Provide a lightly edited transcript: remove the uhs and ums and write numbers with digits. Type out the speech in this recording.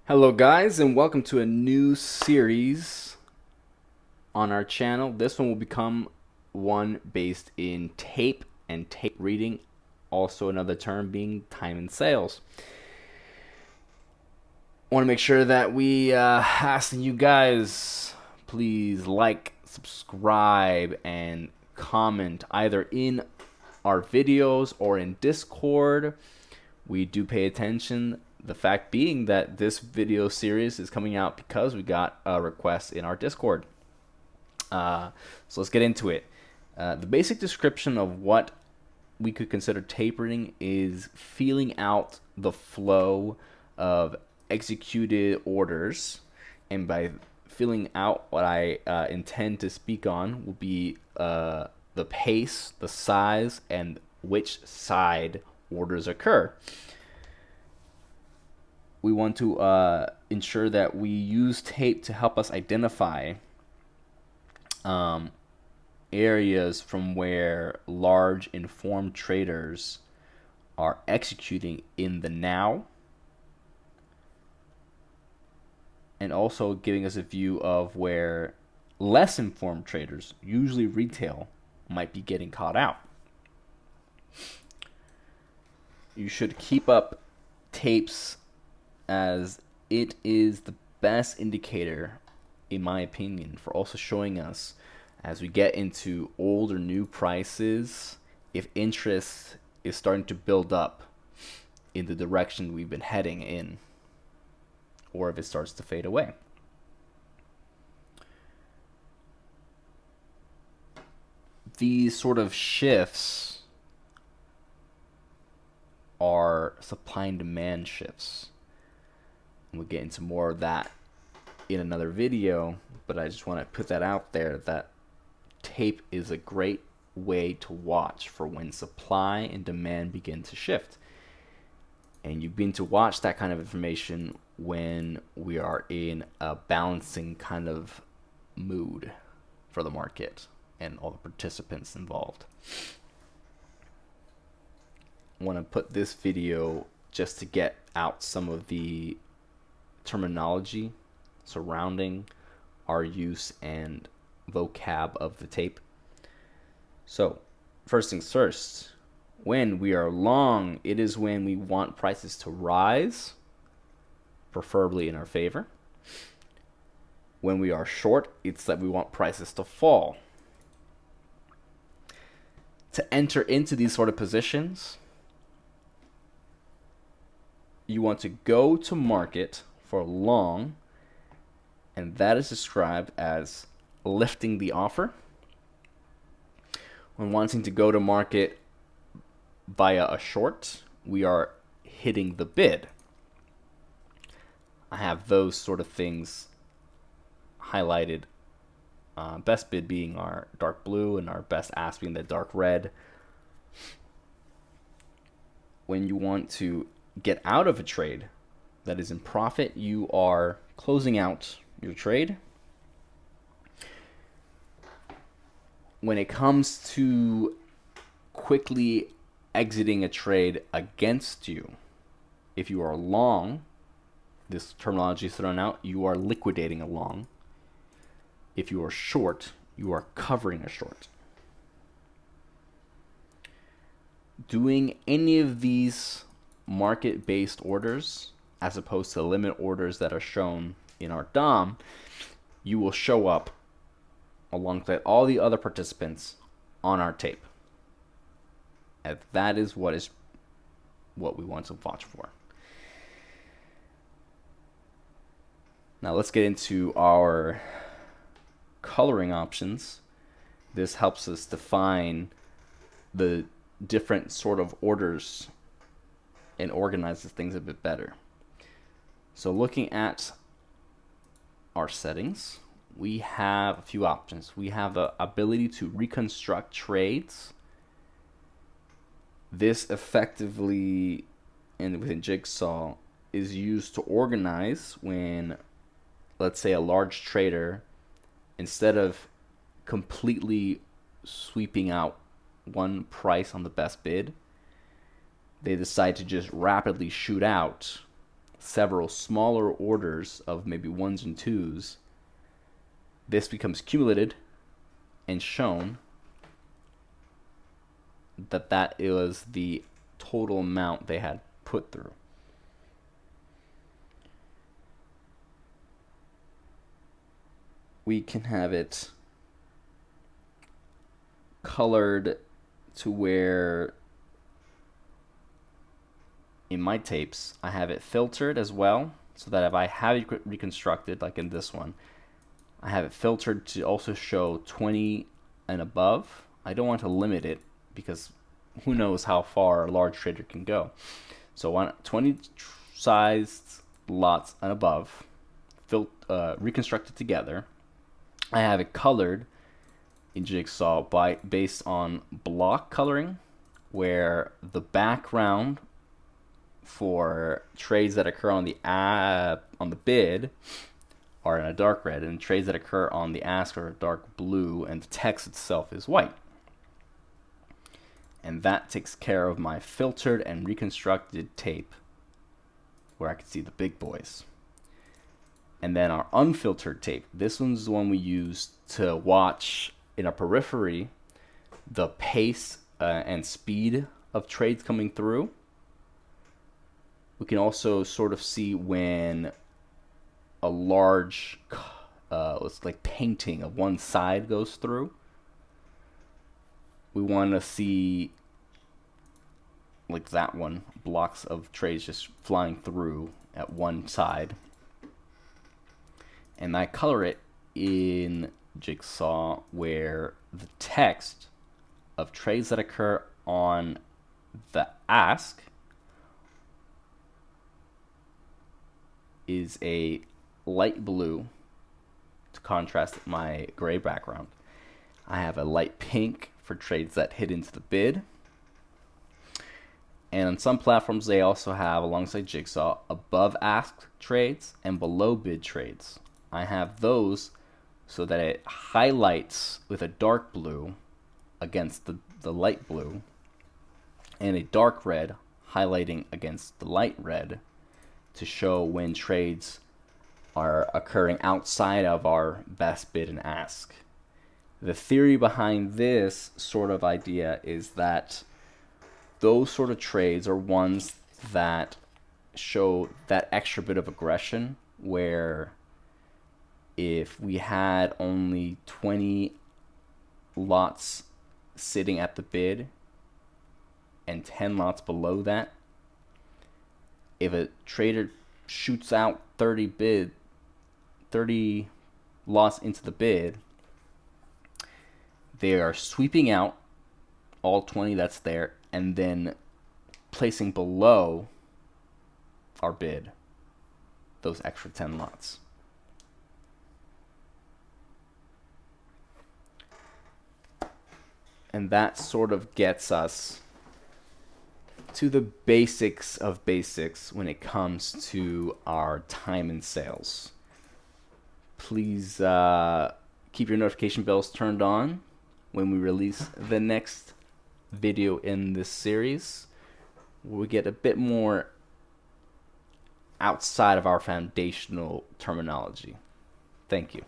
Hello guys, and welcome to a new series on our channel. This one will become one based in tape and tape reading, also another term being time and sales. I want to make sure that we ask you guys, please like, subscribe, and comment either in our videos or in Discord. We do pay attention. The fact being that this video series is coming out because we got a request in our Discord. So let's get into it. The basic description of what we could consider tapering is feeling out the flow of executed orders. And by filling out, what I intend to speak on will be the pace, the size, and which side orders occur. We want to ensure that we use tape to help us identify areas from where large informed traders are executing in the now, and also giving us a view of where less informed traders, usually retail, might be getting caught out. You should keep up tapes as it is the best indicator, in my opinion, for also showing us as we get into old or new prices if interest is starting to build up in the direction we've been heading in, or if it starts to fade away. These sort of shifts are supply and demand shifts. We'll get into more of that in another video, but I just want to put that out there that tape is a great way to watch for when supply and demand begin to shift. And you begin to watch that kind of information when we are in a balancing kind of mood for the market and all the participants involved. I want to put this video just to get out some of the terminology surrounding our use and vocab of the tape. So, first things first, when we are long, it is when we want prices to rise, preferably in our favor. When we are short, it's that we want prices to fall. To enter into these sort of positions, you want to go to market for long, and that is described as lifting the offer. When wanting to go to market via a short, we are hitting the bid. I have those sort of things highlighted. Best bid being our dark blue and our best ask being the dark red. When you want to get out of a trade that is in profit, you are closing out your trade. When it comes to quickly exiting a trade against you, if you are long, this terminology is thrown out, you are liquidating a long. If you are short, you are covering a short. Doing any of these market-based orders, as opposed to limit orders that are shown in our DOM, you will show up alongside all the other participants on our tape. And that is what we want to watch for. Now let's get into our coloring options. This helps us define the different sort of orders and organizes things a bit better. So looking at our settings, we have a few options. We have the ability to reconstruct trades. This effectively, and within Jigsaw, is used to organize when, let's say, a large trader, instead of completely sweeping out one price on the best bid, they decide to just rapidly shoot out several smaller orders of maybe ones and twos, this becomes cumulated and shown that that is the total amount they had put through. We can have it colored to where in my tapes I have it filtered as well, so that if I have it reconstructed, like in this one, I have it filtered to also show 20 and above. I don't want to limit it because who knows how far a large trader can go. So I want 20 sized lots and above reconstructed together. I have it colored in Jigsaw based on block coloring, where the background for trades that occur on the bid are in a dark red, and trades that occur on the ask are a dark blue, and the text itself is white. And that takes care of my filtered and reconstructed tape, where I can see the big boys. And then our unfiltered tape, this one's the one we use to watch in a periphery the pace and speed of trades coming through. We can also sort of see when a large it's like painting of one side goes through. We want to see, like that one, blocks of trades just flying through at one side. And I color it in Jigsaw where the text of trades that occur on the ask is a light blue to contrast my gray background. I have a light pink for trades that hit into the bid. And on some platforms, they also have, alongside Jigsaw, above ask trades and below bid trades. I have those so that it highlights with a dark blue against the light blue, and a dark red highlighting against the light red to show when trades are occurring outside of our best bid and ask. The theory behind this sort of idea is that those sort of trades are ones that show that extra bit of aggression, where if we had only 20 lots sitting at the bid and 10 lots below that, if a trader shoots out 30 lots into the bid, they are sweeping out all 20 that's there and then placing below our bid those extra 10 lots. And that sort of gets us to the basics of basics when it comes to our time and sales. Please keep your notification bells turned on when we release the next video in this series, where we get a bit more outside of our foundational terminology. Thank you.